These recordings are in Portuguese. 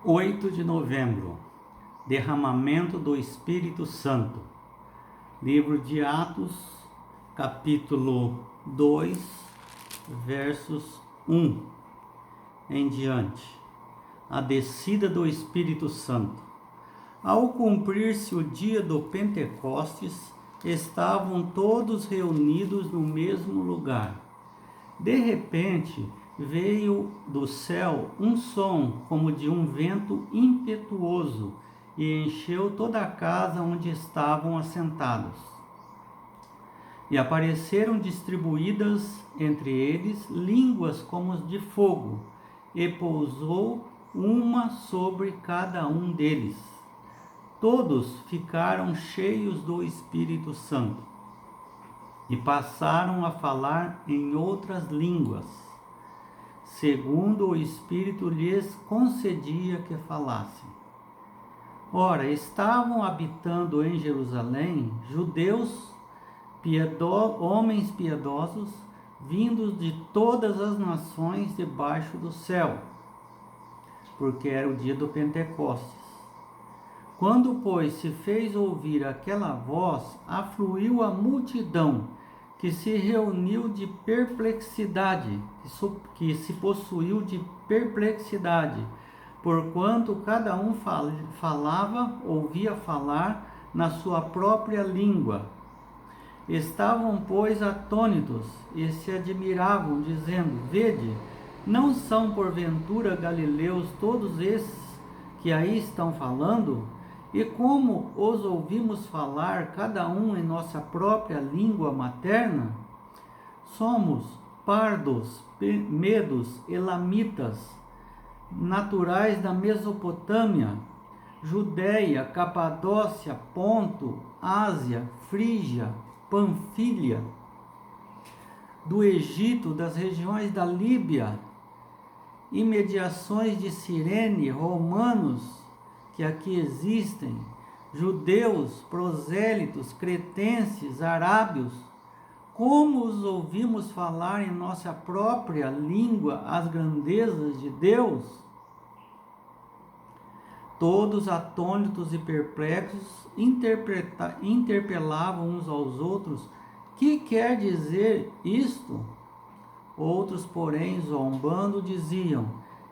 8 de novembro, derramamento do Espírito Santo. Livro de Atos, capítulo 2, versos 1 em diante. A descida do Espírito Santo. Ao cumprir-se o dia do Pentecostes, estavam todos reunidos no mesmo lugar. De repente, veio do céu um som como de um vento impetuoso e encheu toda a casa onde estavam assentados. E apareceram distribuídas entre eles línguas como de fogo, e pousou uma sobre cada um deles. Todos ficaram cheios do Espírito Santo e passaram a falar em outras línguas, segundo o Espírito lhes concedia que falassem. Ora, estavam habitando em Jerusalém judeus, homens piedosos, vindos de todas as nações debaixo do céu, porque era o dia do Pentecostes. Quando, pois, se fez ouvir aquela voz, afluiu a multidão, que se reuniu de perplexidade, que se possuiu de perplexidade, porquanto cada um ouvia falar na sua própria língua. Estavam, pois, atônitos e se admiravam, dizendo: Vede, não são porventura galileus todos esses que aí estão falando? E como os ouvimos falar, cada um em nossa própria língua materna? Somos pardos, medos, elamitas, naturais da Mesopotâmia, Judéia, Capadócia, Ponto, Ásia, Frígia, Panfilha, do Egito, das regiões da Líbia, imediações de Cirene, romanos que aqui existem, judeus, prosélitos, cretenses, arábios, como os ouvimos falar em nossa própria língua as grandezas de Deus? Todos atônitos e perplexos interpelavam uns aos outros: que quer dizer isto? Outros, porém, zombando, diziam: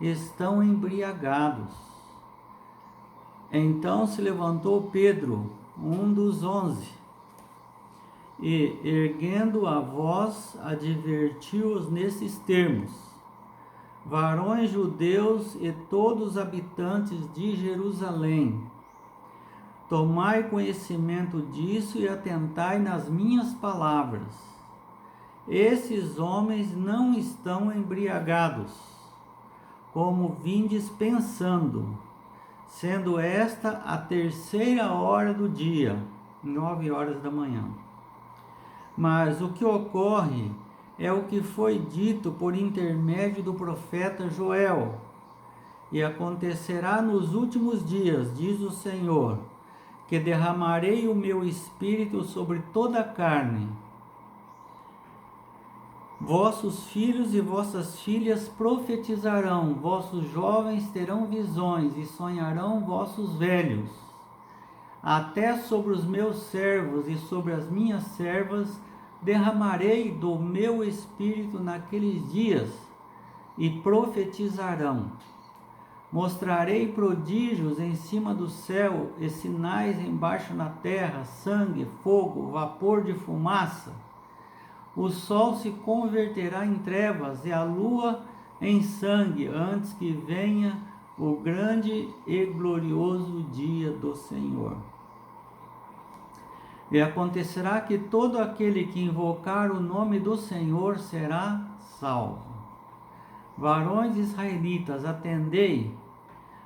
estão embriagados. Então se levantou Pedro, um dos 11, e, erguendo a voz, advertiu-os nesses termos: varões judeus e todos os habitantes de Jerusalém, tomai conhecimento disso e atentai nas minhas palavras. Esses homens não estão embriagados, como vindes pensando, sendo esta a 3ª hora do dia, 9 horas da manhã. Mas o que ocorre é o que foi dito por intermédio do profeta Joel. E acontecerá nos últimos dias, diz o Senhor, que derramarei o meu espírito sobre toda a carne. Vossos filhos e vossas filhas profetizarão, vossos jovens terão visões e sonharão vossos velhos. Até sobre os meus servos e sobre as minhas servas derramarei do meu espírito naqueles dias, e profetizarão. Mostrarei prodígios em cima do céu e sinais embaixo na terra: sangue, fogo, vapor de fumaça. O sol se converterá em trevas e a lua em sangue, antes que venha o grande e glorioso dia do Senhor. E acontecerá que todo aquele que invocar o nome do Senhor será salvo. Varões israelitas, atendei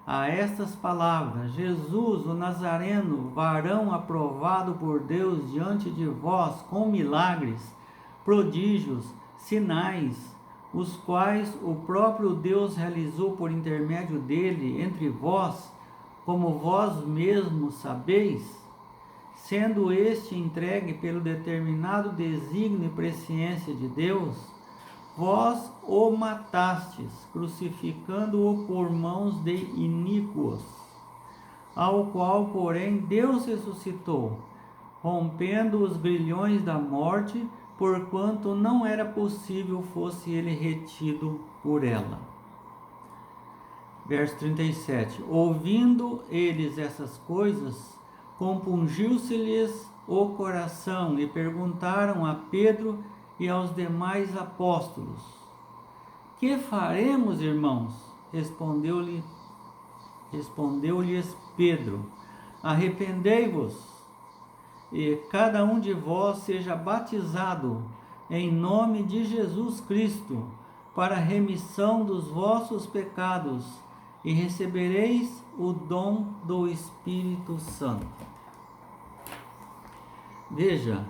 a estas palavras: Jesus, o Nazareno, varão aprovado por Deus diante de vós, com milagres, prodígios, sinais, os quais o próprio Deus realizou por intermédio dele entre vós, como vós mesmos sabeis, sendo este entregue pelo determinado desígnio e presciência de Deus, vós o matastes, crucificando-o por mãos de iníquos, ao qual, porém, Deus ressuscitou, rompendo os grilhões da morte, porquanto não era possível fosse ele retido por ela. Verso 37. Ouvindo eles essas coisas, compungiu-se-lhes o coração e perguntaram a Pedro e aos demais apóstolos: que faremos, irmãos? Respondeu-lhes Pedro: arrependei-vos e cada um de vós seja batizado em nome de Jesus Cristo para a remissão dos vossos pecados e recebereis o dom do Espírito Santo. Veja,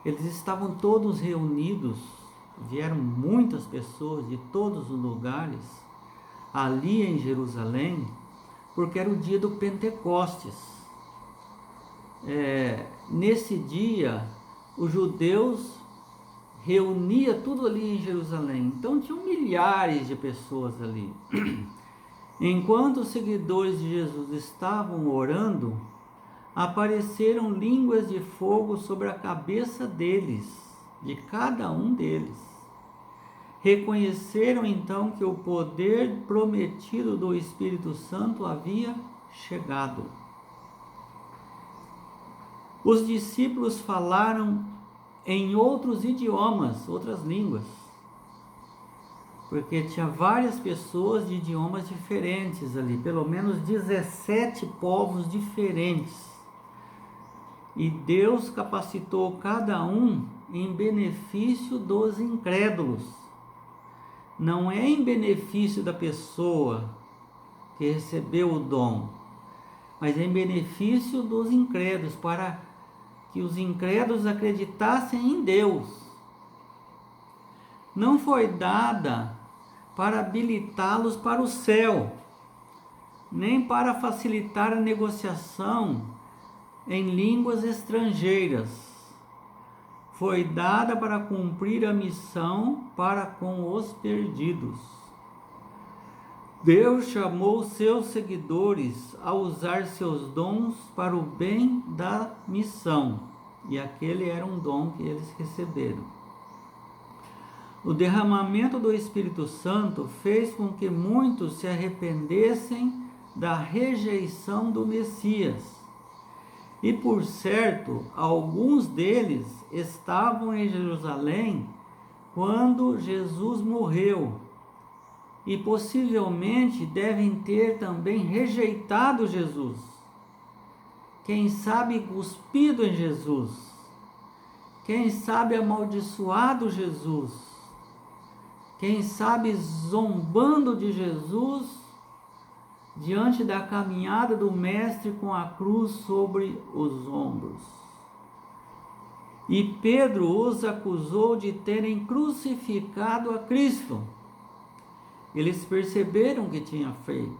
eles estavam todos reunidos, vieram muitas pessoas de todos os lugares ali em Jerusalém, porque era o dia do Pentecostes. Nesse dia, os judeus reunia tudo ali em Jerusalém, então tinham milhares de pessoas ali. Enquanto os seguidores de Jesus estavam orando, apareceram línguas de fogo sobre a cabeça deles, de cada um deles. Reconheceram então que o poder prometido do Espírito Santo havia chegado. Os discípulos falaram em outros idiomas, outras línguas, porque tinha várias pessoas de idiomas diferentes ali, pelo menos 17 povos diferentes. E Deus capacitou cada um em benefício dos incrédulos. Não é em benefício da pessoa que recebeu o dom, mas em benefício dos incrédulos, para que os incrédulos acreditassem em Deus. Não foi dada para habilitá-los para o céu, nem para facilitar a negociação em línguas estrangeiras. Foi dada para cumprir a missão para com os perdidos. Deus chamou seus seguidores a usar seus dons para o bem da missão, e aquele era um dom que eles receberam. O derramamento do Espírito Santo fez com que muitos se arrependessem da rejeição do Messias. E por certo, alguns deles estavam em Jerusalém quando Jesus morreu, e possivelmente devem ter também rejeitado Jesus. Quem sabe cuspido em Jesus, quem sabe amaldiçoado Jesus, quem sabe zombando de Jesus diante da caminhada do Mestre com a cruz sobre os ombros. E Pedro os acusou de terem crucificado a Cristo. Eles perceberam o que tinha feito.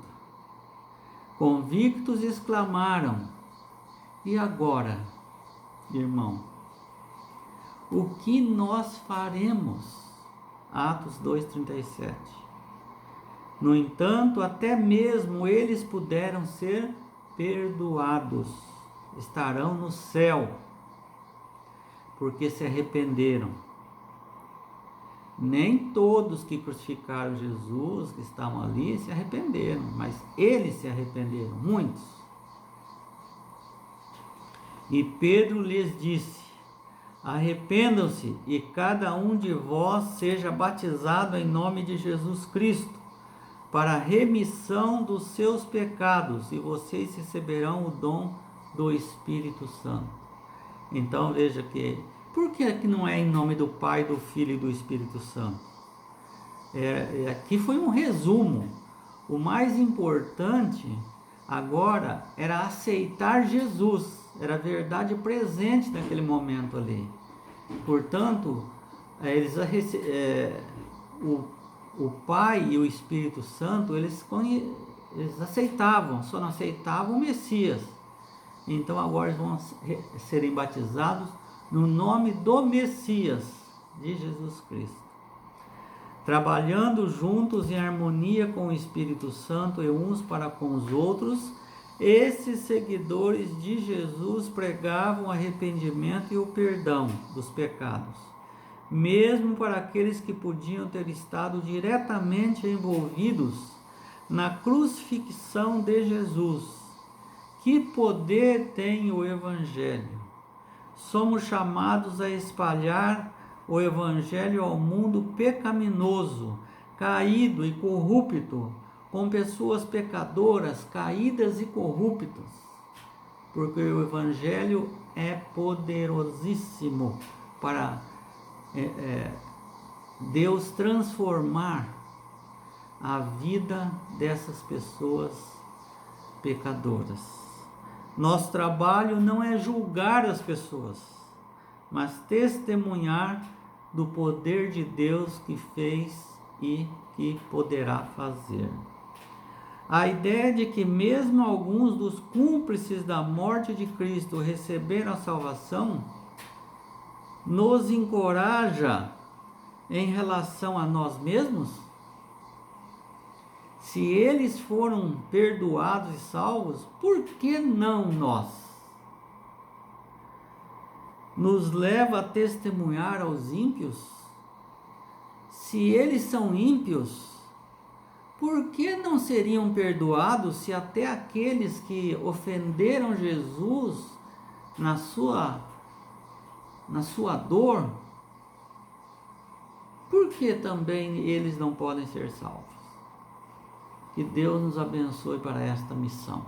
Convictos exclamaram: e agora, irmão, o que nós faremos? Atos 2:37. No entanto, até mesmo eles puderam ser perdoados. Estarão no céu, porque se arrependeram. Nem todos que crucificaram Jesus, que estavam ali, se arrependeram, mas eles se arrependeram, muitos. E Pedro lhes disse: arrependam-se e cada um de vós seja batizado em nome de Jesus Cristo, para a remissão dos seus pecados, e vocês receberão o dom do Espírito Santo. Então veja que, por que não é em nome do Pai, do Filho e do Espírito Santo? Aqui foi um resumo. O mais importante agora era aceitar Jesus, era a verdade presente naquele momento ali. Portanto, o Pai e o Espírito Santo, eles aceitavam, só não aceitavam o Messias. Então agora eles vão serem batizados no nome do Messias, de Jesus Cristo. trabalhando juntos em harmonia com o Espírito Santo e uns para com os outros, esses seguidores de Jesus pregavam o arrependimento e o perdão dos pecados, mesmo para aqueles que podiam ter estado diretamente envolvidos na crucifixão de Jesus. Que poder tem o Evangelho? Somos chamados a espalhar o Evangelho ao mundo pecaminoso, caído e corrupto, com pessoas pecadoras, caídas e corruptas, porque o Evangelho é poderosíssimo para Deus transformar a vida dessas pessoas pecadoras. Nosso trabalho não é julgar as pessoas, mas testemunhar do poder de Deus que fez e que poderá fazer. A ideia de que mesmo alguns dos cúmplices da morte de Cristo receberam a salvação nos encoraja em relação a nós mesmos. Se eles foram perdoados e salvos, por que não nós? Nos leva a testemunhar aos ímpios. Se eles são ímpios, por que não seriam perdoados se até aqueles que ofenderam Jesus na sua dor, por que também eles não podem ser salvos? Que Deus nos abençoe para esta missão.